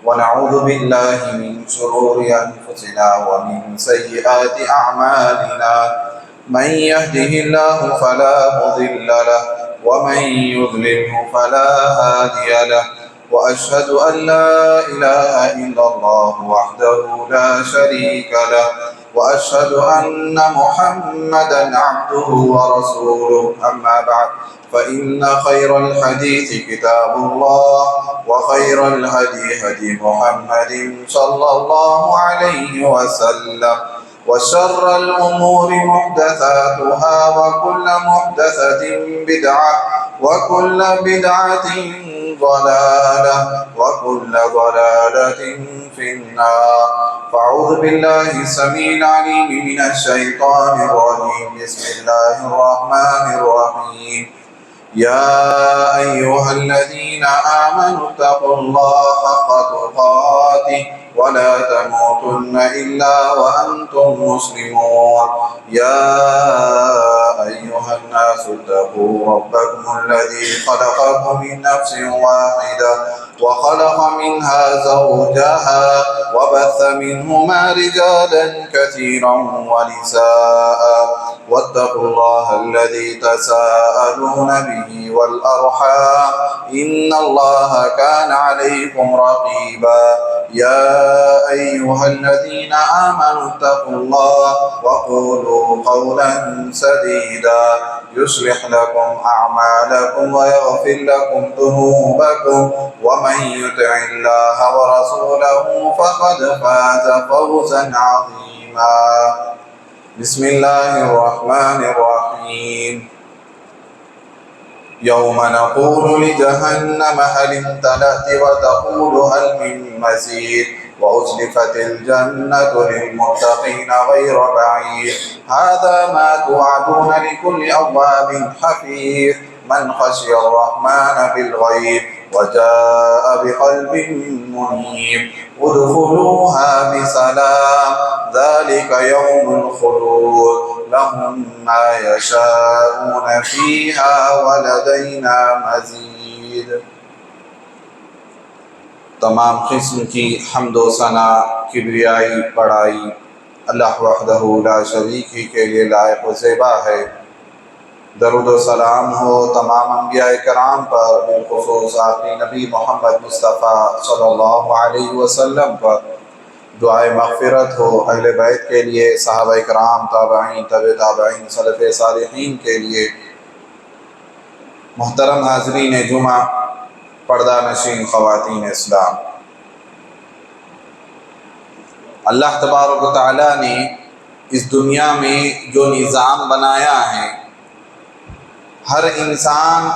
ونعوذ بالله من شرور أنفسنا ومن سيئات أعمالنا من يهده الله فلا مضل له ومن يضلله فلا هادي له وأشهد أن لا إله إلا الله وحده لا شريك له وأشهد أن محمدا عبده ورسوله أما بعد فإن خير الحديث كتاب الله وخير الهدي هدي محمد صلى الله عليه وسلم وشر الأمور محدثاتها وكل محدثة بدعة وكل بدعة ضلالة وكل ضلالة في النار. فأعوذ بالله السميع العليم من الشيطان الرجيم. بسم الله الرحمن الرحيم. يا أيها الذين آمنوا اتقوا الله حق تقاته ولا تموتن إلا وأنتم مسلمون. يا أيها الناس اتقوا ربكم الذي خلقكم من نفس واحدة وخلق منها زوجها وبث منهما رجالا كثيرا ونساء واتقوا الله الذي تساءلون به والأرحام إن الله كان عليكم رقيبا. يا أيها الذين آمنوا اتقوا الله وقولوا قولا سديدا يصلح لكم أعمالكم ويغفر لكم ذنوبكم ومن يطع الله ورسوله فقد فاز فوزا عظيما. بسم الله الرحمن الرحيم. يوم نقول لجهنم هل امتلأت وتقول هل من مزيد وأزلفت الجنة للمتقين غير بعيد هذا ما توعدون لكل أواب حفيظ من خشي الرحمن بالغيب وجاء بقلب منيب ادخلوها بسلام ذلك يوم الخلود لهم ما يشاءون فيها ولدينا مزيد. تمام قسم کی حمد و ثنا کبریائی بڑائی اللہ وحدہ لا شریک ہی کے لیے لائق و زیبا ہے. درود و سلام ہو تمام انبیاء کرام پر، بالخصوص آخری نبی محمد مصطفیٰ صلی اللہ علیہ وسلم پر. دعائے مغفرت ہو اہل بیت کے لیے، صحابہ کرام، تابعین، تبع تابعین، سلف صالحین کے لیے. محترم حاضرین جمعہ، پردہ نشین خواتین اسلام، اللہ تبارک و تعالیٰ نے اس دنیا میں جو نظام بنایا ہے، ہر انسان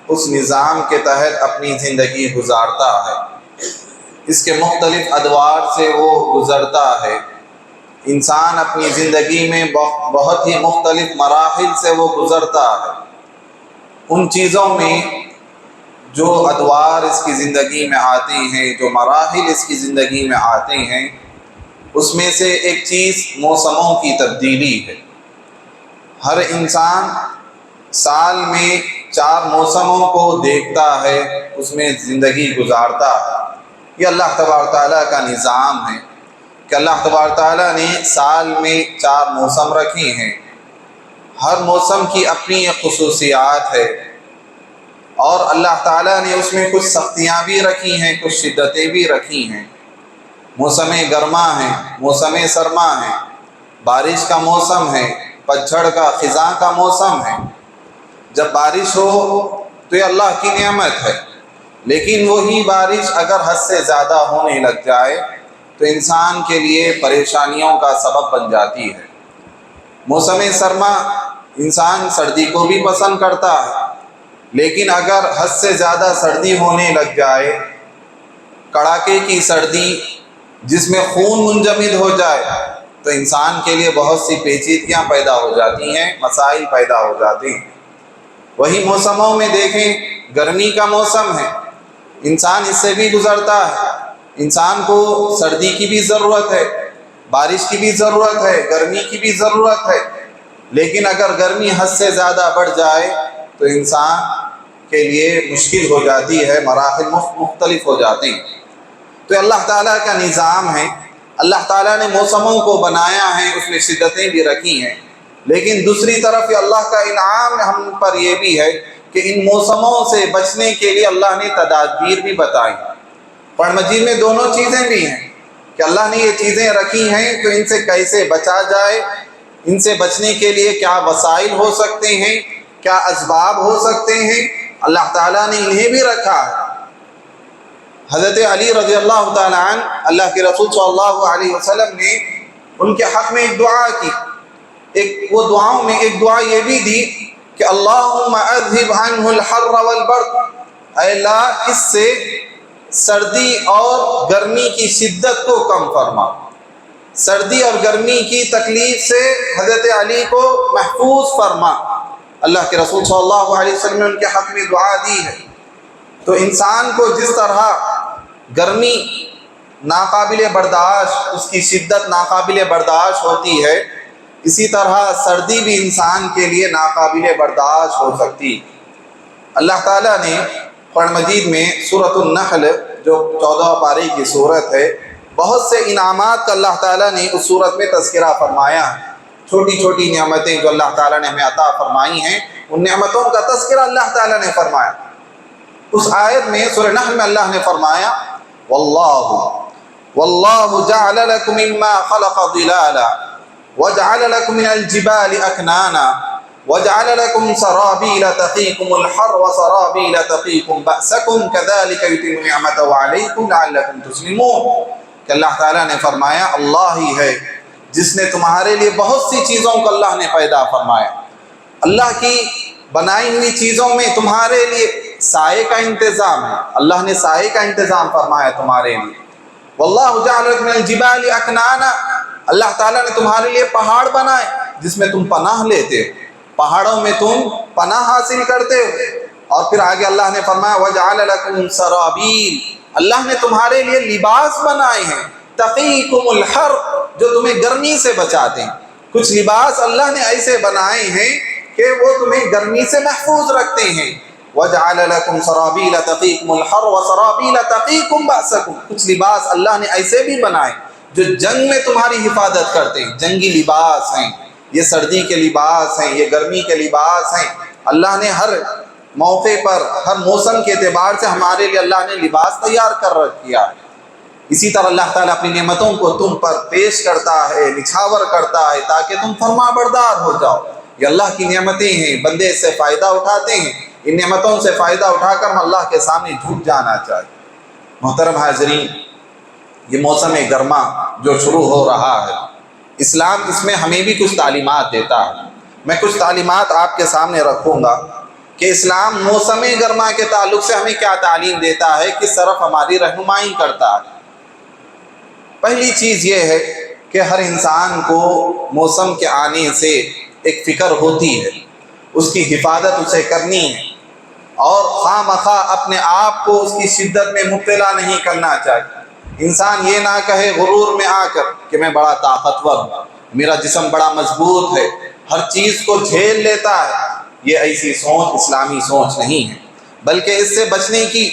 اس نظام کے تحت اپنی زندگی گزارتا ہے. اس کے مختلف ادوار سے وہ گزرتا ہے. انسان اپنی زندگی میں بہت ہی مختلف مراحل سے وہ گزرتا ہے. ان چیزوں میں جو ادوار اس کی زندگی میں آتے ہیں، جو مراحل اس کی زندگی میں آتے ہیں، اس میں سے ایک چیز موسموں کی تبدیلی ہے. ہر انسان سال میں 4 موسموں کو دیکھتا ہے، اس میں زندگی گزارتا ہے. یہ اللہ تبارک تعالیٰ کا نظام ہے کہ اللہ تبارک تعالیٰ نے سال میں 4 موسم رکھے ہیں. ہر موسم کی اپنی ایک خصوصیات ہے، اور اللہ تعالیٰ نے اس میں کچھ سختیاں بھی رکھی ہیں، کچھ شدتیں بھی رکھی ہیں. موسم گرما ہے، موسم سرما ہے، بارش کا موسم ہے، پتجھڑ کا، خزاں کا موسم ہے. جب بارش ہو تو یہ اللہ کی نعمت ہے، لیکن وہی بارش اگر حد سے زیادہ ہونے لگ جائے تو انسان کے لیے پریشانیوں کا سبب بن جاتی ہے. موسم سرما انسان سردی کو بھی پسند کرتا ہے، لیکن اگر حد سے زیادہ سردی ہونے لگ جائے، کڑاکے کی سردی جس میں خون منجمد ہو جائے، تو انسان کے لیے بہت سی پیچیدگیاں پیدا ہو جاتی ہیں، مسائل پیدا ہو جاتے ہیں. وہی موسموں میں دیکھیں، گرمی کا موسم ہے، انسان اس سے بھی گزرتا ہے. انسان کو سردی کی بھی ضرورت ہے، بارش کی بھی ضرورت ہے، گرمی کی بھی ضرورت ہے. لیکن اگر گرمی حد سے زیادہ بڑھ جائے تو انسان کے لیے مشکل ہو جاتی ہے، مراحل مختلف ہو جاتے ہیں. تو اللہ تعالیٰ کا نظام ہے، اللہ تعالیٰ نے موسموں کو بنایا ہے، اس میں شدتیں بھی رکھی ہیں، لیکن دوسری طرف یہ اللہ کا انعام ہم پر یہ بھی ہے کہ ان موسموں سے بچنے کے لیے اللہ نے تدابیر بھی بتائی۔ قرآن مجید میں دونوں چیزیں بھی ہیں کہ اللہ نے یہ چیزیں رکھی ہیں تو ان سے کیسے بچا جائے، ان سے بچنے کے لیے کیا وسائل ہو سکتے ہیں، کیا اسباب ہو سکتے ہیں، اللہ تعالیٰ نے انہیں بھی رکھا ہے۔ حضرت علی رضی اللہ تعالیٰ عنہ، اللہ کے رسول صلی اللہ علیہ وسلم نے ان کے حق میں ایک دعا کی، وہ دعاؤں میں ایک دعا یہ بھی دی کہ اللہم اذہب عنہ الحر والبرد، اے اللہ اس سے سردی اور گرمی کی شدت کو کم فرما، سردی اور گرمی کی تکلیف سے حضرت علی کو محفوظ فرما۔ اللہ کے رسول صلی اللہ علیہ وسلم نے ان کے حق میں دعا دی ہے۔ تو انسان کو جس طرح گرمی ناقابل برداشت، اس کی شدت ناقابل برداشت ہوتی ہے، اسی طرح سردی بھی انسان کے لیے ناقابل برداشت ہو سکتی۔ اللہ تعالیٰ نے قرآن مجید میں سورۃ النحل جو 14 پارے کی سورت ہے، بہت سے انعامات کا اللہ تعالیٰ نے اس سورت میں تذکرہ فرمایا ہے۔ چھوٹی چھوٹی نعمتیں جو اللہ تعالیٰ نے ہمیں عطا فرمائی ہیں، ان نعمتوں کا تذکرہ اللہ تعالیٰ نے فرمایا۔ اس آیت میں سورہ نحل میں اللہ نے فرمایا واللہ جعل لکم مما خلق ظلالا وجعل لکم من الجبال اکنانا وجعل لکم سرابیل تقیکم الحر وسرابیل تقیکم بأسکم کذالک یتم نعمتہ علیکم لعلکم تسلمون، کہ اللہ تعالیٰ نے فرمایا اللہ ہی ہے جس نے تمہارے لیے بہت سی چیزوں کو اللہ نے پیدا فرمایا۔ اللہ کی بنائی ہوئی چیزوں میں تمہارے لیے سائے کا انتظام ہے، اللہ نے سائے کا انتظام فرمایا تمہارے لیے۔ واللہ جعل لکم من الجبال اکنانا، اللہ تعالیٰ نے تمہارے لیے پہاڑ بنائے جس میں تم پناہ لیتے ہو، پہاڑوں میں تم پناہ حاصل کرتے ہو۔ اور پھر آگے اللہ نے فرمایا وجعل لکم سرابیل، اللہ نے تمہارے لیے لباس بنائے ہیں، تقیکم الحر، جو تمہیں گرمی سے بچاتے ہیں۔ کچھ لباس اللہ نے ایسے بنائے ہیں کہ وہ تمہیں گرمی سے محفوظ رکھتے ہیں۔ وَجَعَلَ لَكُمْ سَرَابِيلَ تَقِيكُمُ الْحَرَّ وَسَرَابِيلَ تَقِيكُمْ بَأْسَكُمْ، کچھ لباس اللہ نے ایسے بھی بنائے جو جنگ میں تمہاری حفاظت کرتے ہیں، جنگی لباس ہیں، یہ سردی کے لباس ہیں، یہ گرمی کے لباس ہیں۔ اللہ نے ہر موقع پر، ہر موسم کے اعتبار سے ہمارے لیے اللہ نے لباس تیار کر رکھا ہے۔ اسی طرح اللہ تعالیٰ اپنی نعمتوں کو تم پر پیش کرتا ہے، نچھاور کرتا ہے تاکہ تم فرما بردار ہو جاؤ۔ یہ اللہ کی نعمتیں ہیں، بندے اس سے فائدہ اٹھاتے ہیں، ان نعمتوں سے فائدہ اٹھا کر ہم اللہ کے سامنے جھک جانا چاہیے۔ محترم حاضرین، یہ موسم گرما جو شروع ہو رہا ہے، اسلام اس میں ہمیں بھی کچھ تعلیمات دیتا ہے۔ میں کچھ تعلیمات آپ کے سامنے رکھوں گا کہ اسلام موسم گرما کے تعلق سے ہمیں کیا تعلیم دیتا ہے، کس طرف ہماری رہنمائی کرتا ہے۔ پہلی چیز یہ ہے کہ ہر انسان کو موسم کے آنے سے ایک فکر ہوتی ہے، اس کی حفاظت اسے کرنی ہے، اور خواہ مخواہ اپنے آپ کو اس کی شدت میں مبتلا نہیں کرنا چاہیے۔ انسان یہ نہ کہے غرور میں آ کر کہ میں بڑا طاقتور ہوں، میرا جسم بڑا مضبوط ہے، ہر چیز کو جھیل لیتا ہے۔ یہ ایسی سوچ اسلامی سوچ نہیں ہے، بلکہ اس سے بچنے کی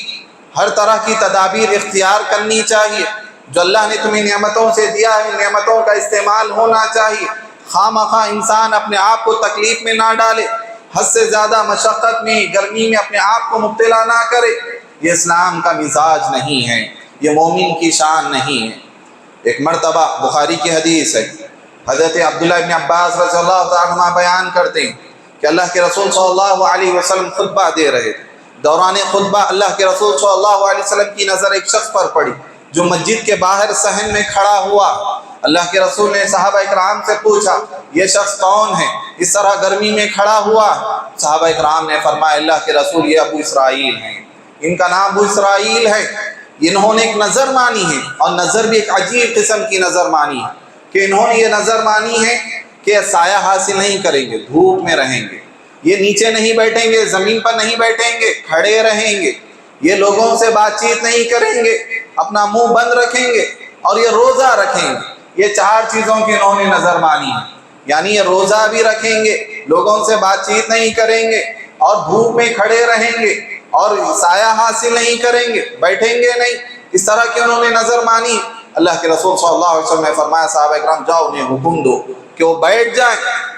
ہر طرح کی تدابیر اختیار کرنی چاہیے۔ جو اللہ نے تمہیں نعمتوں سے دیا ہے، ان نعمتوں کا استعمال ہونا چاہیے۔ خواہ مخواہ انسان اپنے آپ کو تکلیف میں نہ ڈالے، حد سے زیادہ مشقت میں، گرمی میں اپنے آپ کو مبتلا نہ کرے۔ یہ اسلام کا مزاج نہیں ہے، یہ مومن کی شان نہیں ہے۔ ایک مرتبہ بخاری کی حدیث ہے، حضرت عبداللہ ابن عباس رضی اللہ تعالیٰ عنہ بیان کرتے ہیں کہ اللہ کے رسول صلی اللہ علیہ وسلم خطبہ دے رہے تھے۔ دوران خطبہ اللہ کے رسول صلی اللہ علیہ وسلم کی نظر ایک شخص پر پڑی جو مسجد کے باہر صحن میں کھڑا ہوا۔ اللہ کے رسول نے صحابہ اکرام سے پوچھا یہ شخص کون ہے، اس طرح گرمی میں کھڑا ہوا؟ صحابہ اکرام نے فرمایا اللہ کے رسول یہ ابو اسرائیل ہیں، ان کا نام ابو اسرائیل ہے۔ انہوں نے ایک نظر مانی ہے، اور نظر بھی ایک عجیب قسم کی نظر مانی ہے کہ انہوں نے یہ نظر مانی ہے کہ سایہ حاصل نہیں کریں گے، دھوپ میں رہیں گے، یہ نیچے نہیں بیٹھیں گے، زمین پر نہیں بیٹھیں گے، کھڑے رہیں گے، یہ لوگوں سے بات چیت نہیں کریں گے، اپنا منہ بند رکھیں گے، اور یہ روزہ رکھیں گے۔ یہ چار چیزوں کی انہوں نے نظر مانی ہے، یعنی یہ روزہ بھی رکھیں گے، لوگوں سے بات چیت نہیں کریں گے، اور دھوپ میں کھڑے رہیں گے، اور سایہ حاصل نہیں کریں گے، بیٹھیں گے نہیں، اس طرح کی انہوں نے نظر مانی. اللہ کے رسول صلی اللہ علیہ وسلم نے فرمایا صحابہ کرام جاؤ انہیں حکم دو کہ وہ بیٹھ جائیں,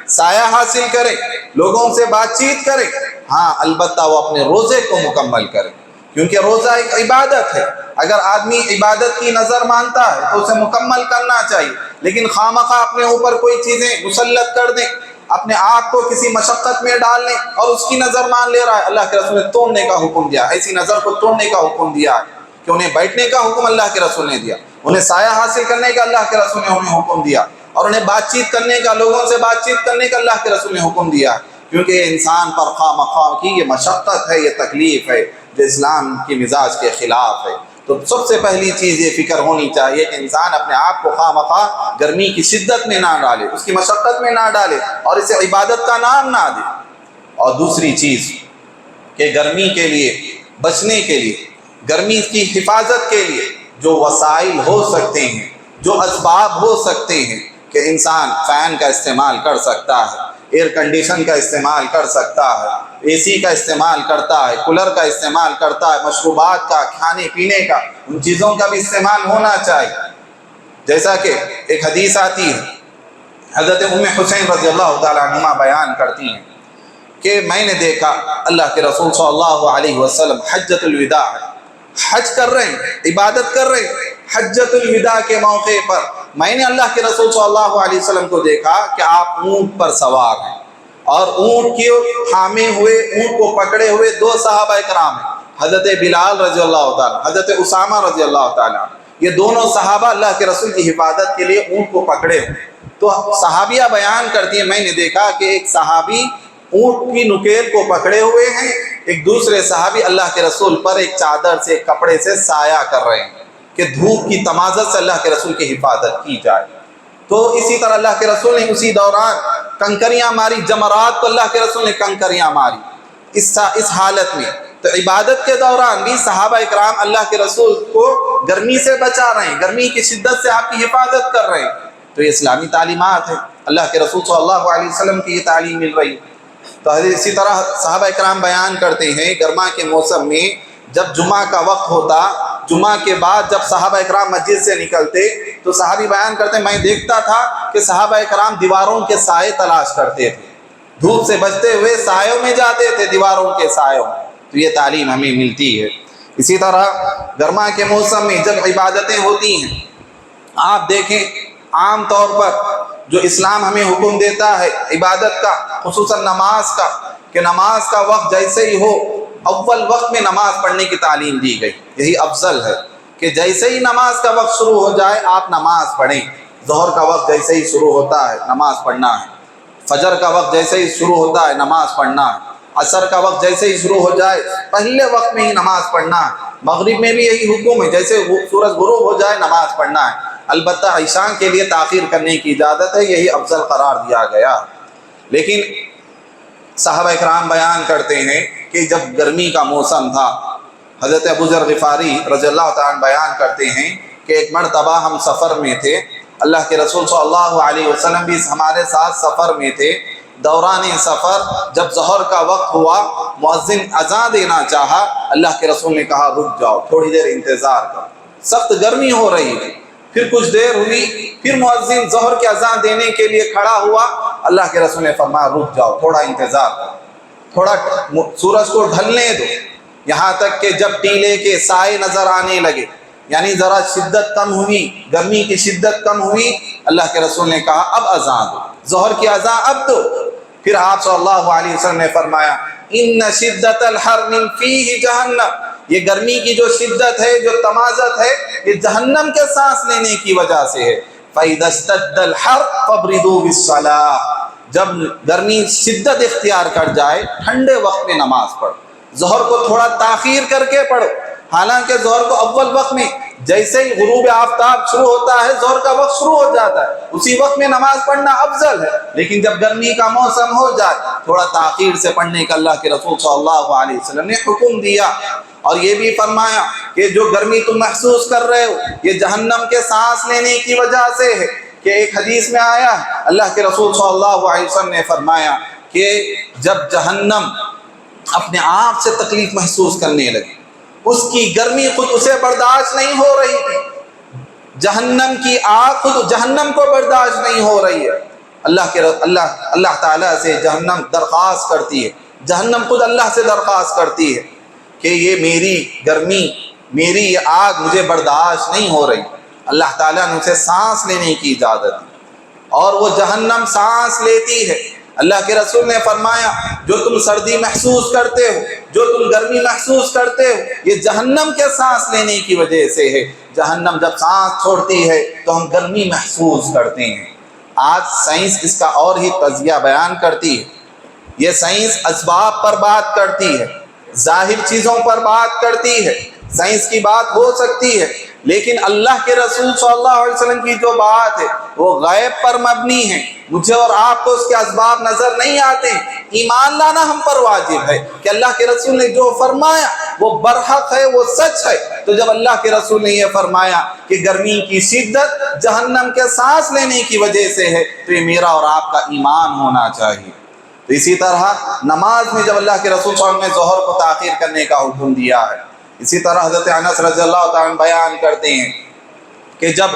سایہ حاصل کریں, لوگوں سے بات چیت کریں, ہاں البتہ وہ اپنے روزے کو مکمل کریں, کیونکہ روزہ ایک عبادت ہے. اگر آدمی عبادت کی نظر مانتا ہے تو اسے مکمل کرنا چاہیے, لیکن خواہ اپنے اوپر کوئی چیزیں مسلط کر دیں, اپنے آپ کو کسی مشقت میں ڈال لیں اور اس کی نظر مان لے رہا ہے. اللہ کے رسول نے توڑنے کا حکم دیا, ایسی نظر کو توڑنے کا حکم دیا ہے کہ انہیں بیٹھنے کا حکم اللہ کے رسول نے دیا, انہیں سایہ حاصل کرنے کا اللہ کے رسول نے انہیں حکم دیا, اور انہیں بات چیت کرنے کا, لوگوں سے بات چیت کرنے کا اللہ کے رسول نے حکم دیا, کیونکہ یہ انسان پر خواہ مخواہ کی یہ مشقت ہے, یہ تکلیف ہے جو اسلام کی مزاج کے خلاف ہے. تو سب سے پہلی چیز یہ فکر ہونی چاہیے کہ انسان اپنے آپ کو خواہ مخواہ گرمی کی شدت میں نہ ڈالے, اس کی مشقت میں نہ ڈالے اور اسے عبادت کا نام نہ دے. اور دوسری چیز کہ گرمی کے لیے بچنے کے لیے, گرمی کی حفاظت کے لیے جو وسائل ہو سکتے ہیں, جو اسباب ہو سکتے ہیں, کہ انسان فین کا استعمال کر سکتا ہے, ایئر کنڈیشن کا استعمال کر سکتا ہے, اے سی کا استعمال کرتا ہے, کولر کا استعمال کرتا ہے, مشروبات کا, کھانے پینے کا, ان چیزوں کا بھی استعمال ہونا چاہیے. جیسا کہ ایک حدیث آتی ہے, حضرت ام حسین رضی اللہ تعالیٰ عنہما بیان کرتی ہیں کہ میں نے دیکھا اللہ کے رسول صلی اللہ علیہ وسلم حجۃ الوداع, حج کر رہے ہیں, عبادت کر رہے ہیں, حجۃ الوداع کے موقع پر میں نے اللہ کے رسول صلی اللہ علیہ وسلم کو دیکھا کہ آپ اونٹ پر سوار ہیں, اور اونٹ کی تھامے ہوئے, اونٹ کو پکڑے ہوئے دو صحابہ کرام ہیں, حضرت بلال رضی اللہ تعالیٰ, حضرت اسامہ رضی اللہ تعالیٰ. یہ دونوں صحابہ اللہ کے رسول کی حفاظت کے لیے اونٹ کو پکڑے ہوئے. تو صحابیہ بیان کرتی ہیں میں نے دیکھا کہ ایک صحابی اونٹ کی نکیل کو پکڑے ہوئے ہیں, ایک دوسرے صحابی اللہ کے رسول پر ایک چادر سے, ایک کپڑے سے سایہ کر رہے ہیں کہ دھوپ کی تمازت سے اللہ کے رسول کی حفاظت کی جائے. تو اسی طرح اللہ کے رسول نے اسی دوران کنکریاں ماری, جمرات کو اللہ کے رسول نے کنکریاں ماری اس حالت میں. تو عبادت کے دوران بھی صحابہ اکرام اللہ کے رسول کو گرمی سے بچا رہے ہیں, گرمی کی شدت سے آپ کی حفاظت کر رہے ہیں. تو یہ اسلامی تعلیمات ہیں, اللہ کے رسول صلی اللہ علیہ وسلم کی یہ تعلیم مل رہی. تو اسی طرح صحابہ اکرام بیان کرتے ہیں گرما کے موسم میں جب جمعہ کا وقت ہوتا, جمعہ کے بعد جب صحابہ اکرام مسجد سے نکلتے تو صحابی بیان کرتے میں دیکھتا تھا کہ صحابہ اکرام دیواروں کے سائے تلاش کرتے تھے, دھوپ سے بچتے ہوئے سایوں میں جاتے تھے, دیواروں کے سایوں. تو یہ تعلیم ہمیں ملتی ہے. اسی طرح گرما کے موسم میں جب عبادتیں ہوتی ہیں, آپ دیکھیں عام طور پر جو اسلام ہمیں حکم دیتا ہے عبادت کا, خصوصاً نماز کا, کہ نماز کا وقت جیسے ہی ہو اول وقت میں نماز پڑھنے کی تعلیم دی گئی. یہی افضل ہے کہ جیسے ہی نماز کا وقت شروع ہو جائے آپ نماز پڑھیں. ظہر کا وقت جیسے ہی شروع ہوتا ہے نماز پڑھنا ہے, فجر کا وقت جیسے ہی شروع ہوتا ہے نماز پڑھنا ہے, عصر کا وقت جیسے ہی شروع ہو جائے پہلے وقت میں ہی نماز پڑھنا ہے. مغرب میں بھی یہی حکم ہے, جیسے سورج غروب ہو جائے نماز پڑھنا ہے. البتہ عشاء کے لیے تاخیر کرنے کی اجازت ہے, یہی افضل قرار دیا گیا. لیکن صحابہ اکرام بیان کرتے ہیں کہ جب گرمی کا موسم تھا, حضرت ابو ذر غفاری رضی اللہ تعالیٰ بیان کرتے ہیں کہ ایک مرتبہ ہم سفر میں تھے, اللہ کے رسول صلی اللہ علیہ وسلم بھی ہمارے ساتھ سفر میں تھے. دوران سفر جب ظہر کا وقت ہوا, مؤذن اذان دینا چاہا, اللہ کے رسول نے کہا رک جاؤ, تھوڑی دیر انتظار کرو, سخت گرمی ہو رہی ہے. پھر کچھ دیر ہوئی, پھر مؤذن ظہر کی اذان دینے کے لیے کھڑا ہوا, اللہ کے رسول نے فرمایا رک جاؤ, تھوڑا انتظار کرو, تھوڑا سورج کو ڈھلنے دو, یہاں تک کہ جب ٹیلے کے سائے نظر آنے لگے, یعنی ذرا شدت کم ہوئی, گرمی کی شدت کم ہوئی, اللہ کے رسول نے کہا اب اذان دو, ظہر کی اذان اب دو. پھر آپ صلی اللہ علیہ وسلم نے فرمایا ان شدت الحر من فیہ جہنم, یہ گرمی کی جو شدت ہے, جو تمازت ہے, یہ جہنم کے سانس لینے کی وجہ سے ہے. فَإِذَا اشْتَدَّ الْحَرُّ فَابْرِدُوا بِالصَّلَاةِ, جب گرمی شدت اختیار کر جائے ٹھنڈے وقت میں نماز پڑھو, ظہر کو تھوڑا تاخیر کر کے پڑھو. حالانکہ ظہر کو اول وقت میں جیسے ہی غروب آفتاب شروع ہوتا ہے ظہر کا وقت شروع ہو جاتا ہے, اسی وقت میں نماز پڑھنا افضل ہے. لیکن جب گرمی کا موسم ہو جائے تھوڑا تاخیر سے پڑھنے کا اللہ کے رسول صلی اللہ علیہ وسلم نے حکم دیا. اور یہ بھی فرمایا کہ جو گرمی تم محسوس کر رہے ہو یہ جہنم کے سانس لینے کی وجہ سے ہے. کہ ایک حدیث میں آیا اللہ کے رسول صلی اللہ علیہ وسلم نے فرمایا کہ جب جہنم اپنے آپ سے تکلیف محسوس کرنے لگے, اس کی گرمی خود اسے برداشت نہیں ہو رہی تھی، جہنم کی آگ خود جہنم کو برداشت نہیں ہو رہی ہے۔ اللہ تعالیٰ سے جہنم درخواست کرتی ہے، جہنم خود اللہ سے درخواست کرتی ہے کہ یہ میری گرمی، میری یہ آگ مجھے برداشت نہیں ہو رہی۔ اللہ تعالیٰ نے اسے سانس لینے کی اجازت دی اور وہ جہنم سانس لیتی ہے۔ اللہ کے رسول نے فرمایا جو تم سردی محسوس کرتے ہو، جو تم گرمی محسوس کرتے ہو، یہ جہنم کے سانس لینے کی وجہ سے ہے۔ جہنم جب سانس چھوڑتی ہے تو ہم گرمی محسوس کرتے ہیں۔ آج سائنس اس کا اور ہی تجزیہ بیان کرتی ہے۔ یہ سائنس اسباب پر بات کرتی ہے، ظاہر چیزوں پر بات کرتی ہے، سائنس کی بات ہو سکتی ہے، لیکن اللہ کے رسول صلی اللہ علیہ وسلم کی جو بات ہے وہ غیب پر مبنی ہے۔ مجھے اور آپ کو اس کے اسباب نظر نہیں آتے، ایمان لانا ہم پر واجب ہے کہ اللہ کے رسول نے جو فرمایا وہ برحق ہے، وہ سچ ہے۔ تو جب اللہ کے رسول نے یہ فرمایا کہ گرمی کی شدت جہنم کے سانس لینے کی وجہ سے ہے، تو یہ میرا اور آپ کا ایمان ہونا چاہیے۔ تو اسی طرح نماز میں جب اللہ کے رسول صلی اللہ علیہ وسلم نے ظہر کو تاخیر کرنے کا حکم دیا ہے، اسی طرح حضرت انس رضی اللہ تعالیٰ بیان کرتے ہیں کہ جب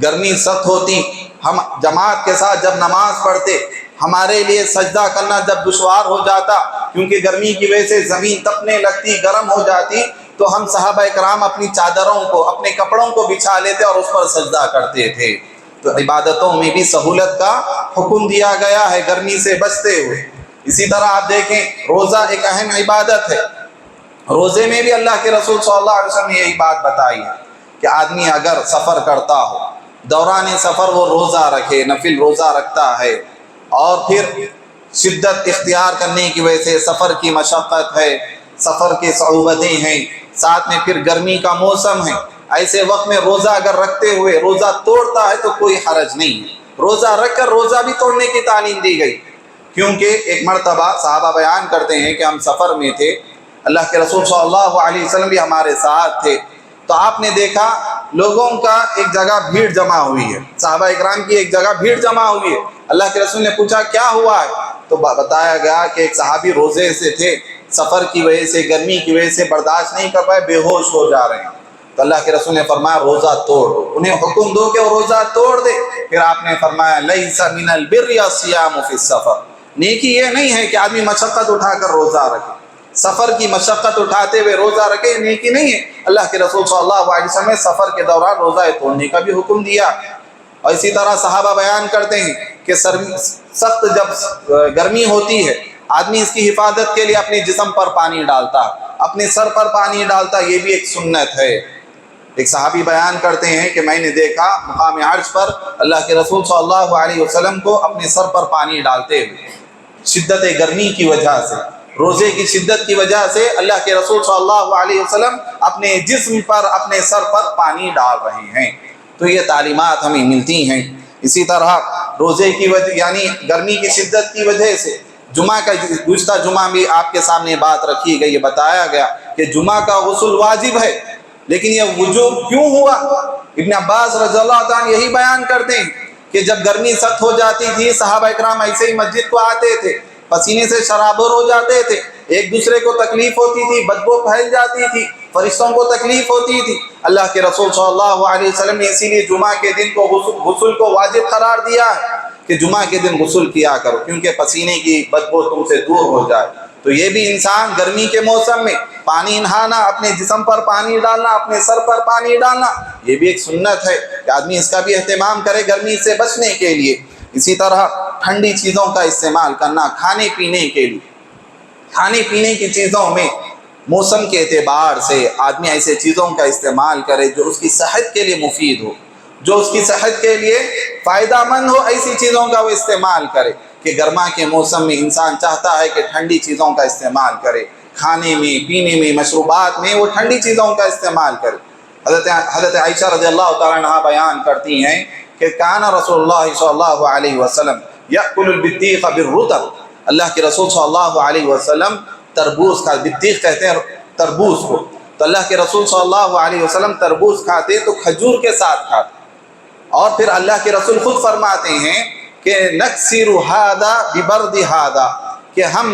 گرمی سخت ہوتی، ہم جماعت کے ساتھ جب نماز پڑھتے، ہمارے لیے سجدہ کرنا جب دشوار ہو جاتا کیونکہ گرمی کی وجہ سے زمین تپنے لگتی، گرم ہو جاتی، تو ہم صحابہ کرام اپنی چادروں کو، اپنے کپڑوں کو بچھا لیتے اور اس پر سجدہ کرتے تھے۔ تو عبادتوں میں بھی سہولت کا حکم دیا گیا ہے گرمی سے بچتے ہوئے۔ اسی طرح آپ دیکھیں روزہ ایک اہم عبادت ہے، روزے میں بھی اللہ کے رسول صلی اللہ علیہ وسلم نے یہی بات بتائی ہے کہ آدمی اگر سفر کرتا ہو، دوران سفر وہ روزہ رکھے، نفل روزہ رکھتا ہے، اور پھر شدت اختیار کرنے کی وجہ سے سفر کی مشقت ہے، سفر کی صعوبتیں ہیں، ساتھ میں پھر گرمی کا موسم ہے، ایسے وقت میں روزہ اگر رکھتے ہوئے روزہ توڑتا ہے تو کوئی حرج نہیں ہے۔ روزہ رکھ کر روزہ بھی توڑنے کی تعلیم دی گئی، کیونکہ ایک مرتبہ صحابہ بیان کرتے ہیں کہ ہم سفر میں تھے، اللہ کے رسول صلی اللہ علیہ وسلم بھی ہمارے ساتھ تھے، تو آپ نے دیکھا لوگوں کا ایک جگہ بھیڑ جمع ہوئی ہے، صحابہ اکرام کی ایک جگہ بھیڑ جمع ہوئی ہے۔ اللہ کے رسول نے پوچھا کیا ہوا ہے؟ تو بتایا گیا کہ ایک صحابی روزے سے تھے، سفر کی وجہ سے، گرمی کی وجہ سے برداشت نہیں کر پائے، بے ہوش ہو جا رہے ہیں۔ تو اللہ کے رسول نے فرمایا روزہ توڑ دو، انہیں حکم دو کہ وہ روزہ توڑ دے۔ پھر آپ نے فرمایا لیس من البر الصیام فی السفر، نیکی یہ نہیں ہے کہ آدمی مشقت اٹھا کر روزہ رکھے، سفر کی مشقت اٹھاتے ہوئے روزہ رکھے، یہ نیکی نہیں ہے۔ اللہ کے رسول صلی اللہ علیہ وسلم نے سفر کے دوران روزہ توڑنے کا بھی حکم دیا۔ اور اسی طرح صحابہ بیان کرتے ہیں کہ سخت جب گرمی ہوتی ہے، آدمی اس کی حفاظت کے لیے اپنے جسم پر پانی ڈالتا، اپنے سر پر پانی ڈالتا، یہ بھی ایک سنت ہے۔ ایک صحابی بیان کرتے ہیں کہ میں نے دیکھا مقام عرش پر اللہ کے رسول صلی اللہ علیہ وسلم کو اپنے سر پر پانی ڈالتے ہوئے، شدت گرمی کی وجہ سے، روزے کی شدت کی وجہ سے اللہ کے رسول صلی اللہ علیہ وسلم اپنے جسم پر، اپنے سر پر پانی ڈال رہے ہیں۔ تو یہ تعلیمات ہمیں ملتی ہیں۔ اسی طرح روزے کی وجہ یعنی گرمی کی شدت کی وجہ سے جمعہ کا، گزشتہ جمعہ بھی آپ کے سامنے بات رکھی گئی، یہ بتایا گیا کہ جمعہ کا غسل واجب ہے، لیکن یہ وجوب کیوں ہوا؟ ابن عباس رضی اللہ تعالیٰ یہی بیان کرتے ہیں کہ جب گرمی سخت ہو جاتی تھی، صحابہ اکرام ایسے ہی مسجد کو آتے تھے، پسینے سے شرابور ہو جاتے تھے، ایک دوسرے کو تکلیف ہوتی تھی، بدبو پھیل جاتی تھی، فرشتوں کو تکلیف ہوتی تھی۔ اللہ کے رسول صلی اللہ علیہ وسلم نے اسی لیے جمعہ کے دن کو غسل کو واجب قرار دیا ہے کہ جمعہ کے دن غسل کیا کرو، کیونکہ پسینے کی بدبو تم سے دور ہو جائے۔ تو یہ بھی انسان گرمی کے موسم میں پانی نہانا، اپنے جسم پر پانی ڈالنا، اپنے سر پر پانی ڈالنا، یہ بھی ایک سنت ہے کہ آدمی اس کا بھی اہتمام کرے گرمی سے بچنے کے لیے۔ اسی طرح ٹھنڈی چیزوں کا استعمال کرنا کھانے پینے کے لیے، کھانے پینے کی چیزوں میں موسم کے اعتبار سے آدمی ایسے چیزوں کا استعمال کرے جو اس کی صحت کے لیے مفید ہو، جو اس کی صحت کے لیے فائدہ مند ہو، ایسی چیزوں کا وہ استعمال کرے۔ کہ گرما کے موسم میں انسان چاہتا ہے کہ ٹھنڈی چیزوں کا استعمال کرے، کھانے میں، پینے میں، مشروبات میں وہ ٹھنڈی چیزوں کا استعمال کرے۔ حضرت عائشہ رضی اللہ تعالیٰ عنہا بیان کرتی ہیں کہ کان رسول اللہ صلی اللہ علیہ وسلم یأکل البطیخ بالرطب، اللہ کے رسول صلی اللہ علیہ وسلم تربوز کا، بطیخ کہتے ہیں تربوز کو، تو اللہ کے رسول صلی اللہ علیہ وسلم تربوز کھاتے تو کھجور کے ساتھ کھاتے۔ اور پھر اللہ کے رسول خود فرماتے ہیں کہ نکسر ھذا ببرد ھذا، کہ ہم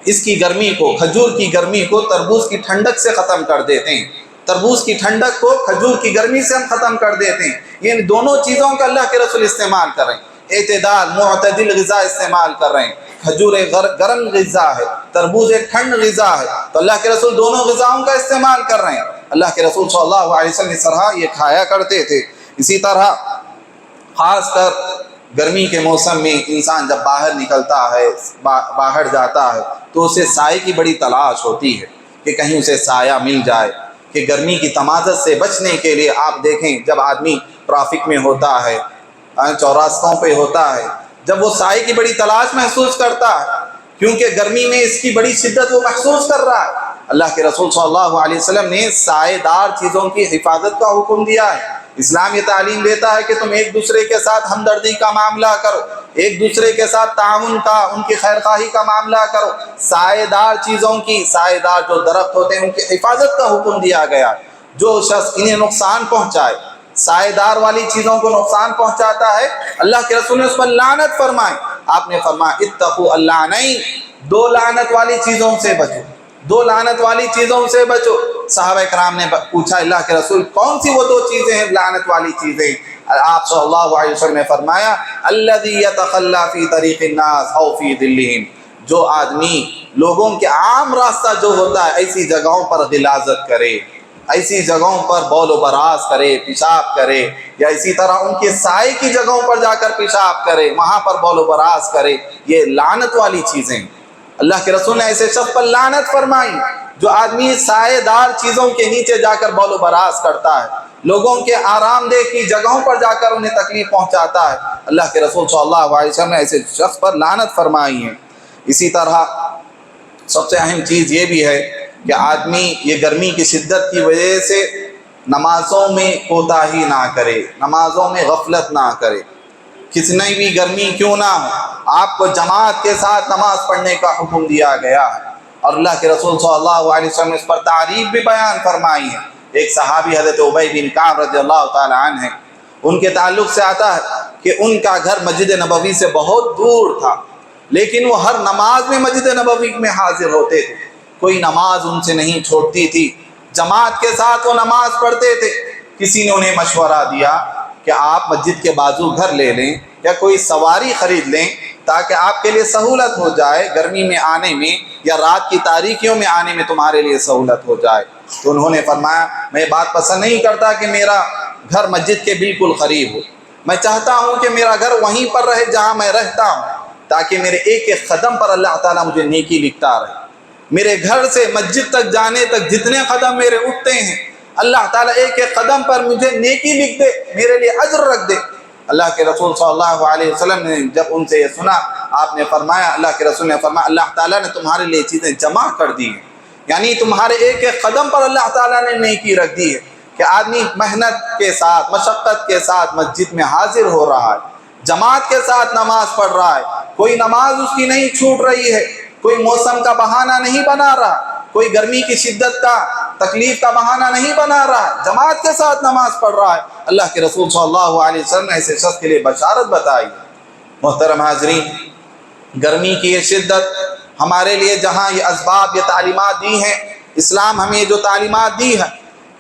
اس کی گرمی کو، کھجور کی گرمی کو تربوز کی ٹھنڈک سے ختم کر دیتے ہیں، تربوز کی ٹھنڈک کو کھجور کی گرمی سے ہم ختم کر دیتے ہیں۔ یہ دونوں چیزوں کا اللہ کے رسول استعمال کر رہے ہیں، اعتدال معتدل غذا استعمال کر رہے ہیں۔ کھجور ایک گرم غذا ہے، تربوز ایک ٹھنڈ غذا ہے، تو اللہ کے رسول دونوں غذاؤں کا استعمال کر رہے ہیں۔ اللہ کے رسول صلی اللہ علیہ وسلم اس طرح یہ کھایا کرتے تھے۔ اسی طرح خاص کر گرمی کے موسم میں انسان جب باہر نکلتا ہے، باہر جاتا ہے، تو اسے سائے کی بڑی تلاش ہوتی ہے کہ کہیں اسے سایہ مل جائے، کہ گرمی کی تمازت سے بچنے کے لیے آپ دیکھیں جب آدمی ٹریفک میں ہوتا ہے، چوراستوں پہ ہوتا ہے، جب وہ سائے کی بڑی تلاش محسوس کرتا ہے، کیونکہ گرمی میں اس کی بڑی شدت وہ محسوس کر رہا ہے۔ اللہ کے رسول صلی اللہ علیہ وسلم نے سائے دار چیزوں کی حفاظت کا حکم دیا ہے۔ اسلام یہ تعلیم دیتا ہے کہ تم ایک دوسرے کے ساتھ ہمدردی کا معاملہ کرو، ایک دوسرے کے ساتھ تعاون کا، ان کی خیرخواہی کا معاملہ کرو، سائے دار چیزوں کی، سائے دار جو درخت ہوتے ہیں ان کی حفاظت کا حکم دیا گیا۔ جو شخص انہیں نقصان پہنچائے، سائے دار والی چیزوں کو نقصان پہنچاتا ہے، اللہ کے رسول نے اس پر لعنت فرمائی۔ آپ نے فرمایا اتقوا اللعنین، دو لعنت والی چیزوں سے بچو، دو لعنت والی چیزوں سے بچو۔ صحابہ کرام نے پوچھا اللہ کے رسول کون سی وہ دو چیزیں ہیں لعنت والی چیزیں؟ آپ صلی اللہ علیہ وسلم نے فرمایا الذی یتخلی فی طریق الناس او فی ظلہم، جو آدمی لوگوں کے عام راستہ جو ہوتا ہے ایسی جگہوں پر غلاظت کرے، ایسی جگہوں پر بول و براز کرے، پیشاب کرے، یا اسی طرح ان کے سائے کی جگہوں پر جا کر پیشاب کرے، وہاں پر بول و براز کرے، یہ لعنت والی چیزیں۔ اللہ کے رسول نے ایسے شخص پر لعنت فرمائی جو آدمی سائے دار چیزوں کے نیچے جا کر بول و براز کرتا ہے، لوگوں کے آرام دہ کی جگہوں پر جا کر انہیں تکلیف پہنچاتا ہے۔ اللہ کے رسول صلی اللہ علیہ وسلم نے ایسے شخص پر لعنت فرمائی ہے۔ اسی طرح سب سے اہم چیز یہ بھی ہے کہ آدمی یہ گرمی کی شدت کی وجہ سے نمازوں میں کوتاہی نہ کرے، نمازوں میں غفلت نہ کرے، کتنی بھی گرمی کیوں نہ ہو، آپ کو جماعت کے ساتھ نماز پڑھنے کا حکم دیا گیا ہے، اور اللہ کے رسول صلی اللہ علیہ وسلم نے اس پر تعریف بھی بیان فرمائی ہے۔ ایک صحابی حضرت ابی بن کعب رضی اللہ تعالی عنہ ہیں، ان کے تعلق سے آتا ہے کہ ان کا گھر مسجد نبوی سے بہت دور تھا، لیکن وہ ہر نماز میں مسجد نبوی میں حاضر ہوتے تھے، کوئی نماز ان سے نہیں چھوٹتی تھی، جماعت کے ساتھ وہ نماز پڑھتے تھے۔ کسی نے انہیں مشورہ دیا کہ آپ مسجد کے بازو گھر لے لیں یا کوئی سواری خرید لیں تاکہ آپ کے لیے سہولت ہو جائے، گرمی میں آنے میں یا رات کی تاریکیوں میں آنے میں تمہارے لیے سہولت ہو جائے۔ تو انہوں نے فرمایا میں بات پسند نہیں کرتا کہ میرا گھر مسجد کے بالکل قریب ہو، میں چاہتا ہوں کہ میرا گھر وہیں پر رہے جہاں میں رہتا ہوں، تاکہ میرے ایک ایک قدم پر اللہ تعالیٰ مجھے نیکی لکھتا رہے، میرے گھر سے مسجد تک جانے تک جتنے قدم میرے اٹھتے ہیں اللہ تعالیٰ ایک ایک قدم پر مجھے نیکی لکھ دے، میرے لیے اجر رکھ دے۔ اللہ کے رسول صلی اللہ علیہ وسلم نے جب ان سے یہ سنا، آپ نے فرمایا، اللہ کے رسول نے فرمایا اللہ تعالیٰ نے تمہارے لیے چیزیں جمع کر دی ہیں، یعنی تمہارے ایک ایک قدم پر اللہ تعالیٰ نے نیکی رکھ دی ہے کہ آدمی محنت کے ساتھ، مشقت کے ساتھ مسجد میں حاضر ہو رہا ہے، جماعت کے ساتھ نماز پڑھ رہا ہے، کوئی نماز اس کی نہیں چھوٹ رہی ہے، کوئی موسم کا بہانہ نہیں بنا رہا، کوئی گرمی کی شدت کا تکلیف کا بہانہ نہیں بنا رہا، جماعت کے ساتھ نماز پڑھ رہا ہے۔ اللہ کے رسول صلی اللہ علیہ وسلم نے ایسے شخص کے لیے بشارت بتائی۔ محترم حاضرین، گرمی کی یہ شدت ہمارے لیے جہاں یہ اسباب، یہ تعلیمات دی ہیں، اسلام ہمیں جو تعلیمات دی ہے،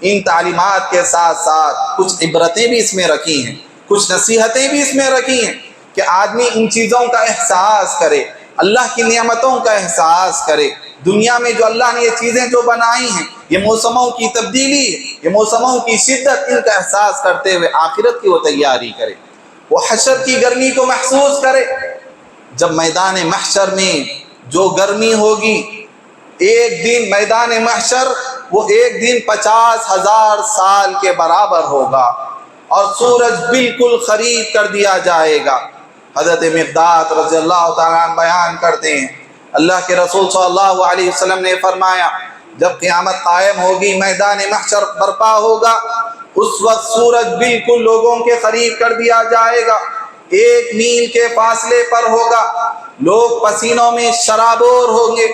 ان تعلیمات کے ساتھ ساتھ کچھ عبرتیں بھی اس میں رکھی ہیں، کچھ نصیحتیں بھی اس میں رکھی ہیں کہ آدمی ان چیزوں کا احساس کرے، اللہ کی نعمتوں کا احساس کرے۔ دنیا میں جو اللہ نے یہ چیزیں جو بنائی ہیں، یہ موسموں کی تبدیلی ہے، یہ موسموں کی شدت، ان کا احساس کرتے ہوئے آخرت کی وہ تیاری کرے، وہ حشر کی گرمی کو محسوس کرے۔ جب میدان محشر میں جو گرمی ہوگی، ایک دن میدان محشر وہ ایک دن 50,000 سال کے برابر ہوگا، اور سورج بالکل قریب کر دیا جائے گا۔ حضرت مقداد رضی اللہ تعالیٰ عنہ بیان کرتے ہیں اللہ کے رسول صلی اللہ علیہ وسلم نے فرمایا جب قیامت قائم ہوگی، میدان محشر برپا ہوگا، اس وقت سورج بالکل لوگوں کے قریب کر دیا جائے گا، 1 میل کے فاصلے پر ہوگا، لوگ پسینوں میں شرابور ہوں گے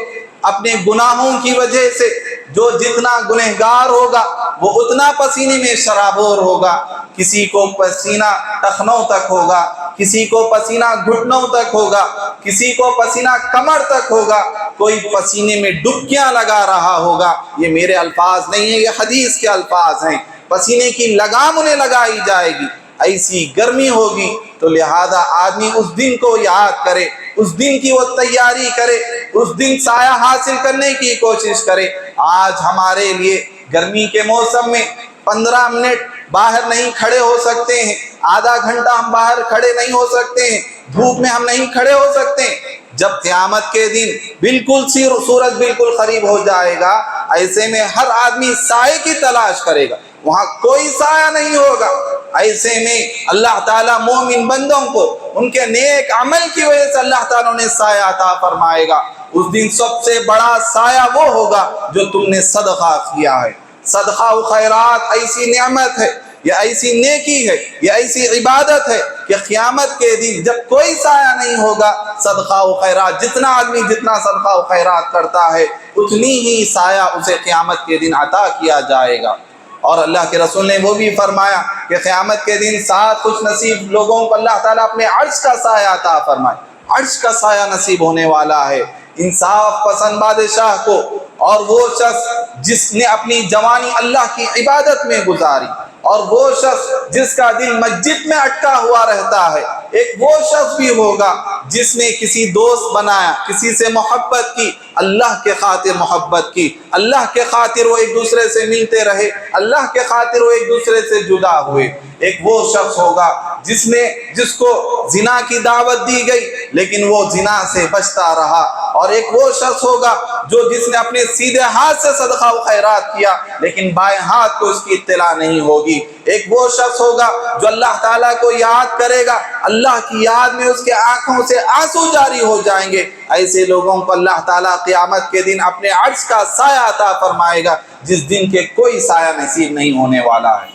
اپنے گناہوں کی وجہ سے، جو جتنا گنہگار ہوگا وہ اتنا پسینے میں شرابور ہوگا۔ کسی کو پسینہ ٹخنوں تک ہوگا، کسی کو پسینہ گھٹنوں تک ہوگا، کسی کو پسینہ کمر تک ہوگا، کوئی پسینے میں ڈبکیاں لگا رہا ہوگا۔ یہ میرے الفاظ نہیں ہیں، یہ حدیث کے الفاظ ہیں۔ پسینے کی لگام انہیں لگائی جائے گی، ایسی گرمی ہوگی۔ تو لہذا آدمی اس دن کو یاد کرے، اس دن کی وہ تیاری کرے، اس دن سایہ حاصل کرنے کی کوشش کرے۔ آج ہمارے لیے گرمی کے موسم میں 15 منٹ باہر نہیں کھڑے ہو سکتے ہیں، آدھا گھنٹہ ہم باہر کھڑے نہیں ہو سکتے ہیں، دھوپ میں ہم نہیں کھڑے ہو سکتے ہیں۔ جب قیامت کے دن بالکل سورج بالکل قریب ہو جائے گا، ایسے میں ہر آدمی سائے کی تلاش کرے گا، وہاں کوئی سایہ نہیں ہوگا۔ ایسے میں اللہ تعالیٰ مومن بندوں کو ان کے نیک عمل کی وجہ سے اللہ تعالیٰ نے سایہ عطا فرمائے گا۔ اس دن سب سے بڑا سایہ وہ ہوگا جو تم نے صدقہ کیا ہے۔ صدقہ و خیرات ایسی نعمت ہے، یہ ایسی نیکی ہے، یہ ایسی عبادت ہے کہ قیامت کے دن جب کوئی سایہ نہیں ہوگا، صدقہ و خیرات جتنا آدمی جتنا صدقہ و خیرات کرتا ہے اتنی ہی سایہ اسے قیامت کے دن عطا کیا جائے گا۔ اور اللہ کے رسول نے وہ بھی فرمایا کہ قیامت کے دن 7 خوش نصیب لوگوں کو اللہ تعالیٰ اپنے عرش کا سایہ عطا فرمائے۔ عرش کا سایہ نصیب ہونے والا ہے انصاف پسند بادشاہ کو، اور وہ شخص جس نے اپنی جوانی اللہ کی عبادت میں گزاری، اور وہ شخص جس کا دل مسجد میں اٹکا ہوا رہتا ہے۔ ایک وہ شخص بھی ہوگا جس نے کسی دوست بنایا، کسی سے محبت کی، اللہ کے خاطر محبت کی، اللہ کے خاطر وہ ایک دوسرے سے ملتے رہے، اللہ کے خاطر وہ ایک دوسرے سے جدا ہوئے۔ ایک وہ شخص ہوگا جس کو زنا کی دعوت دی گئی لیکن وہ زنا سے بچتا رہا، اور ایک وہ شخص ہوگا جس نے اپنے سیدھے ہاتھ سے صدقہ و خیرات کیا لیکن بائیں ہاتھ کو اس کی اطلاع نہیں ہوگی۔ ایک وہ شخص ہوگا جو اللہ تعالیٰ کو یاد کرے گا، اللہ کی یاد میں اس کے آنکھوں سے آنسو جاری ہو جائیں گے۔ ایسے لوگوں کو اللہ تعالیٰ قیامت کے دن اپنے عرش کا سایہ عطا فرمائے گا، جس دن کے کوئی سایہ نصیب نہیں ہونے والا ہے۔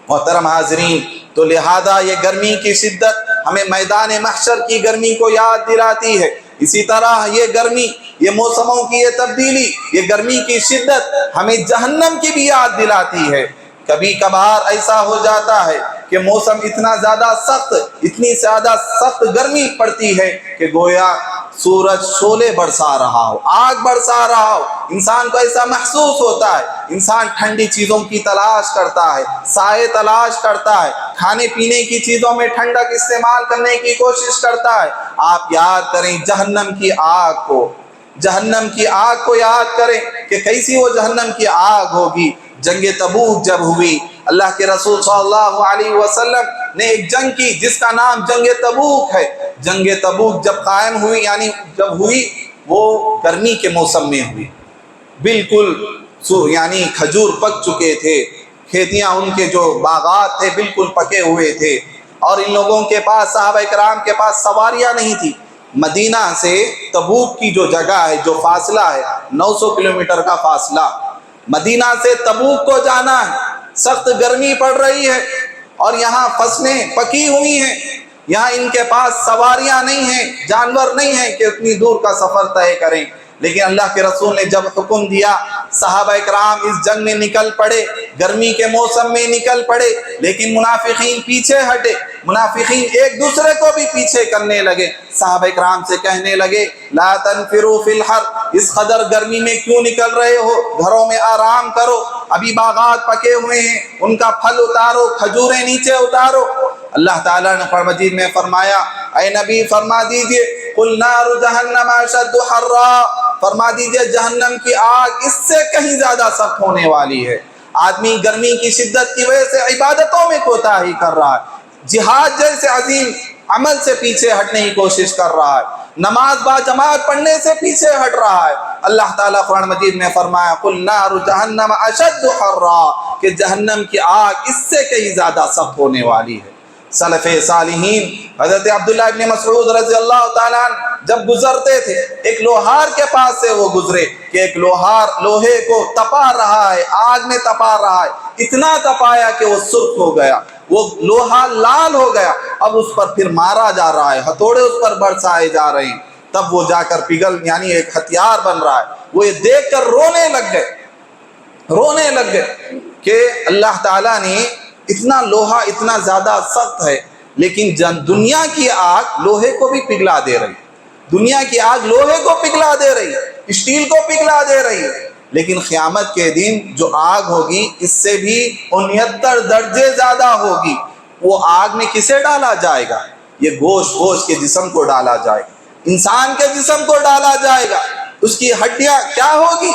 محترم حاضرین، تو لہذا یہ گرمی کی شدت ہمیں میدان محشر کی گرمی کو یاد دلاتی ہے۔ اسی طرح یہ گرمی، یہ موسموں کی یہ تبدیلی، یہ گرمی کی شدت ہمیں جہنم کی بھی یاد دلاتی ہے۔ کبھی کبھار ایسا ہو جاتا ہے کہ موسم اتنا زیادہ سخت، اتنی زیادہ سخت گرمی پڑتی ہے کہ گویا سورج شعلے برسا رہا ہو، آگ برسا رہا ہو۔ انسان کو ایسا محسوس ہوتا ہے، انسان ٹھنڈی چیزوں کی تلاش کرتا ہے، سائے تلاش کرتا ہے، کھانے پینے کی چیزوں میں ٹھنڈک استعمال کرنے کی کوشش کرتا ہے۔ آپ یاد کریں جہنم کی آگ کو، جہنم کی آگ کو یاد کریں کہ کیسی وہ جہنم کی آگ ہوگی۔ جنگ تبوک جب ہوئی، اللہ کے رسول صلی اللہ علیہ وسلم نے ایک جنگ کی جس کا نام جنگ تبوک ہے۔ جنگ تبوک جب قائم ہوئی، یعنی جب ہوئی، وہ گرمی کے موسم میں ہوئی۔ بالکل یعنی کھجور پک چکے تھے، کھیتیاں ان کے جو باغات تھے بالکل پکے ہوئے تھے، اور ان لوگوں کے پاس، صحابہ کرام کے پاس سواریاں نہیں تھی۔ مدینہ سے تبوک کی جو جگہ ہے، جو فاصلہ ہے 900 کلومیٹر کا فاصلہ، مدینہ سے تبوک کو جانا ہے۔ سخت گرمی پڑ رہی ہے اور یہاں فصلیں پکی ہوئی ہیں، یہاں ان کے پاس سواریاں نہیں ہیں، جانور نہیں ہیں کہ اتنی دور کا سفر طے کریں۔ لیکن اللہ کے رسول نے جب حکم دیا، صحابہ کرام اس جنگ میں نکل پڑے، گرمی کے موسم میں نکل پڑے، لیکن منافقین پیچھے ہٹے، منافقین ایک دوسرے کو بھی پیچھے کرنے لگے۔ صحابہ کرام سے کہنے لگے، لا تنفروا فی الحر، اس قدر گرمی میں کیوں نکل رہے ہو؟ گھروں میں آرام کرو، ابھی باغات پکے ہوئے ہیں، ان کا پھل اتارو، کھجوریں نیچے اتارو۔ اللہ تعالیٰ نے قرآن مجید میں فرمایا، اے نبی فرما دیجئے، قل نار جہنم اشد حرا، فرما دیجئے جہنم کی آگ اس سے کہیں زیادہ سخت ہونے والی ہے۔ آدمی گرمی کی شدت کی وجہ سے عبادتوں میں کوتاہی کر رہا ہے، جہاد جیسے عظیم عمل سے پیچھے ہٹنے کی کوشش کر رہا ہے، نماز با جماعت پڑھنے سے پیچھے ہٹ رہا ہے۔ اللہ تعالیٰ قرآن مجید میں فرمایا، قل نار جہنم اشد حرا، کہ جہنم کی آگ اس سے کہیں زیادہ سخت ہونے والی ہے۔ سلف صالحین حضرت عبداللہ ابن مسعود رضی اللہ تعالیٰ عنہ جب گزرتے تھے، ایک لوہار کے پاس سے وہ گزرے کہ ایک لوہار لوہے کو تپا رہا ہے، آگ میں تپا رہا ہے، اتنا تپایا کہ وہ سرخ ہو گیا، وہ لوہا لال ہو گیا، اب اس پر پھر مارا جا رہا ہے، ہتھوڑے اس پر برسائے جا رہے ہیں، تب وہ جا کر پگھل، یعنی ایک ہتھیار بن رہا ہے۔ وہ یہ دیکھ کر رونے لگ گئے کہ اللہ تعالیٰ نے اتنا لوہا اتنا زیادہ سخت ہے، لیکن دنیا کی آگ لوہے کو بھی پگھلا دے رہی، دنیا کی آگ لوہے کو پگھلا دے رہی، اسٹیل کو پگھلا دے رہی ہے، لیکن قیامت کے دن جو آگ ہوگی اس سے بھی 69 درجے زیادہ ہوگی۔ وہ آگ میں کسے ڈالا جائے گا؟ یہ گوشت کے جسم کو ڈالا جائے گا، انسان کے جسم کو ڈالا جائے گا، اس کی ہڈیاں کیا ہوگی؟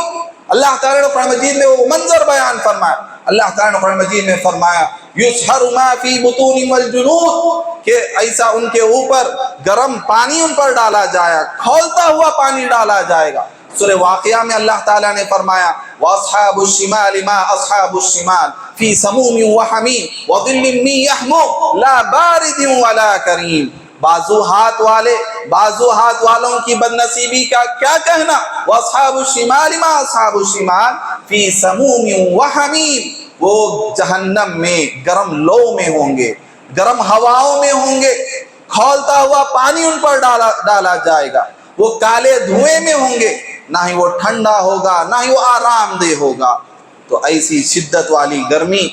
اللہ تعالیٰ نے قرآن مجید میں وہ منظر بیان فرمایا، اللہ تعالیٰ نے قرآن مجید میں فرمایا یُسْحَرُ مَا فِي بُطُونِ الْجُلُودِ، کہ ایسا ان کے اوپر گرم پانی ان پر ڈالا جائے گا، کھولتا ہوا پانی ڈالا جائے گا۔ سورہ واقعہ میں اللہ تعالیٰ نے فرمایا وَأَصْحَابُ الشِّمَالِ مَا أَصْحَابُ الشِّمَالِ فِي سَمُومٍ وَحَمِيمٍ وَظِلٍّ مِّن يَحْمُومٍ لَا بَارِدٍ وَلَا كَرِيمٍ۔ بازو ہاتھ والوں کی بدنصیبی کا کیا کہنا؟ وَأَصْحَابُ الشِّمَالِ مَا أَصْحَابُ الشِّمَالِ فِي سَمُومٍ وَحَمِيمٍ، وہ جہنم میں گرم لو میں ہوں گے، گرم ہواؤں میں ہوں گے، کھولتا ہوا پانی ان پر ڈالا جائے گا، وہ کالے دھوئیں میں ہوں گے، نہ ہی وہ ٹھنڈا ہوگا نہ ہی وہ آرام دہ ہوگا۔ تو ایسی شدت والی گرمی،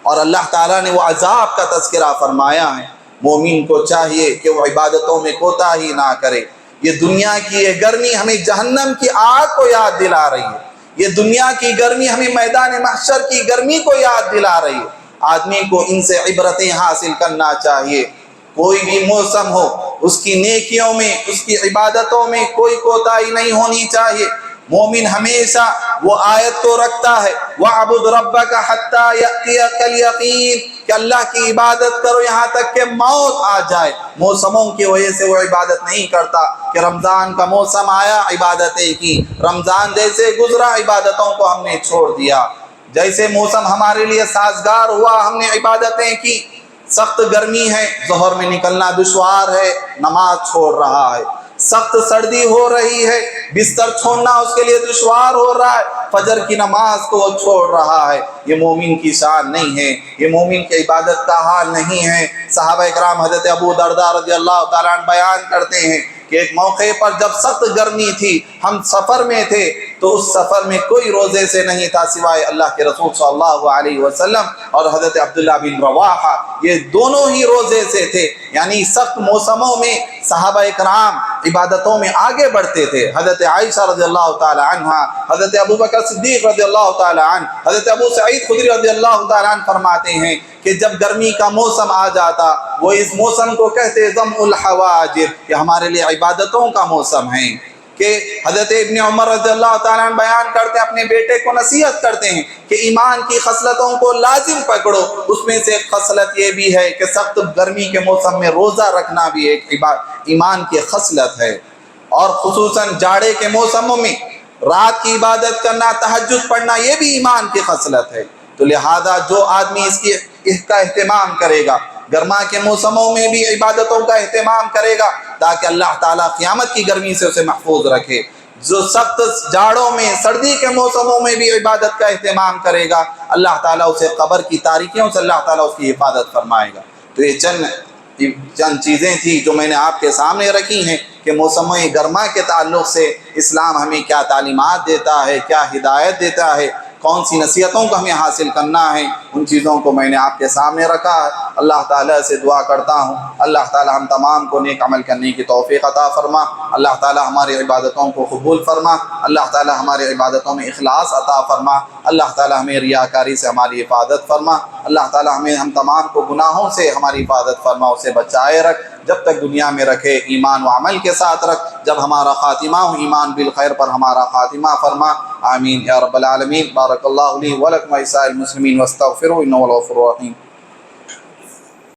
اور اللہ تعالیٰ نے وہ عذاب کا تذکرہ فرمایا ہے۔ مومن کو چاہیے کہ وہ عبادتوں میں کوتاہی نہ کرے۔ یہ دنیا کی یہ گرمی ہمیں جہنم کی آگ کو یاد دلا رہی ہے، یہ دنیا کی گرمی ہمیں میدان محشر کی گرمی کو یاد دلا رہی ہے۔ آدمی کو ان سے عبرتیں حاصل کرنا چاہیے۔ کوئی بھی موسم ہو، اس کی نیکیوں میں، اس کی عبادتوں میں کوئی کوتاہی نہیں ہونی چاہیے۔ مومن ہمیشہ وہ آیت کو رکھتا ہے وَاعْبُدْ رَبَّكَ حَتَّى يَأْتِيَكَ الْيَقِينُ، کہ اللہ کی عبادت کرو یہاں تک کہ موت آ جائے۔ موسموں کی وجہ سے وہ عبادت نہیں کرتا کہ رمضان کا موسم آیا عبادتیں کی، رمضان جیسے گزرا عبادتوں کو ہم نے چھوڑ دیا، جیسے موسم ہمارے لیے سازگار ہوا ہم نے عبادتیں کی۔ سخت گرمی ہے، ظہر میں نکلنا دشوار ہے، نماز چھوڑ رہا ہے۔ سخت سردی ہو رہی ہے، بستر چھوڑنا اس کے لیے دشوار ہو رہا ہے، فجر کی نماز کو وہ چھوڑ رہا ہے۔ یہ مومن کی شان نہیں ہے، یہ مومن کی عبادت کا حال نہیں ہے۔ صحابہ اکرام حضرت ابو درداء رضی اللہ تعالیٰ عنہ بیان کرتے ہیں کہ ایک موقع پر جب سخت گرمی تھی، ہم سفر میں تھے، تو اس سفر میں کوئی روزے سے نہیں تھا سوائے اللہ کے رسول صلی اللہ علیہ وسلم اور حضرت عبداللہ بن رواحہ، یہ دونوں ہی روزے سے تھے۔ یعنی سخت موسموں میں صحابہ اکرام عبادتوں میں آگے بڑھتے تھے۔ حضرت عائشہ رضی اللہ تعالی عنہ، حضرت ابوبکر صدیق رضی اللہ تعالی عنہ، حضرت ابو سعید خدری رضی اللہ تعالی عنہ فرماتے ہیں کہ جب گرمی کا موسم آ جاتا، وہ اس موسم کو کہتے ضم الحواجر، کہ ہمارے لیے عبادتوں کا موسم ہے۔ کہ حضرت ابن عمر رضی اللہ تعالیٰ عنہ بیان کرتے ہیں، اپنے بیٹے کو نصیحت کرتے ہیں کہ ایمان کی خصلتوں کو لازم پکڑو۔ اس میں سے ایک خصلت یہ بھی ہے کہ سخت گرمی کے موسم میں روزہ رکھنا بھی ایک ایمان کی خصلت ہے، اور خصوصاً جاڑے کے موسموں میں رات کی عبادت کرنا، تہجد پڑھنا، یہ بھی ایمان کی خصلت ہے۔ تو لہذا جو آدمی اس کا اہتمام کرے گا، گرما کے موسموں میں بھی عبادتوں کا اہتمام کرے گا تاکہ اللہ تعالیٰ قیامت کی گرمی سے اسے محفوظ رکھے۔ جو سخت جاڑوں میں، سردی کے موسموں میں بھی عبادت کا اہتمام کرے گا، اللہ تعالیٰ اسے قبر کی تاریکیوں سے اللہ تعالیٰ اس کی حفاظت فرمائے گا۔ تو یہ چند چیزیں تھیں جو میں نے آپ کے سامنے رکھی ہیں کہ موسم گرما کے تعلق سے اسلام ہمیں کیا تعلیمات دیتا ہے، کیا ہدایت دیتا ہے، کون سی نصیحتوں کو ہمیں حاصل کرنا ہے، ان چیزوں کو میں نے آپ کے سامنے رکھا ہے۔ اللہ تعالیٰ سے دعا کرتا ہوں اللہ تعالیٰ ہم تمام کو نیک عمل کرنے کی توفیق عطا فرما، اللہ تعالیٰ ہماری عبادتوں کو قبول فرما، اللہ تعالیٰ ہماری عبادتوں میں اخلاص عطا فرما، اللہ تعالیٰ ہمیں ریاکاری سے ہماری حفاظت فرما، اللہ تعالیٰ ہم تمام کو گناہوں سے ہماری حفاظت فرما، اسے بچائے رکھ، جب تک دنیا میں رکھے ایمان و عمل کے ساتھ رکھ، جب ہمارا خاتمہ ہو ایمان بالخیر پر ہمارا خاتمہ فرما، آمین یا رب العالمین۔ بارک اللہ لی و لکم و لسائر المسلمین واستغفروا انہ هو الغفور الرحیم۔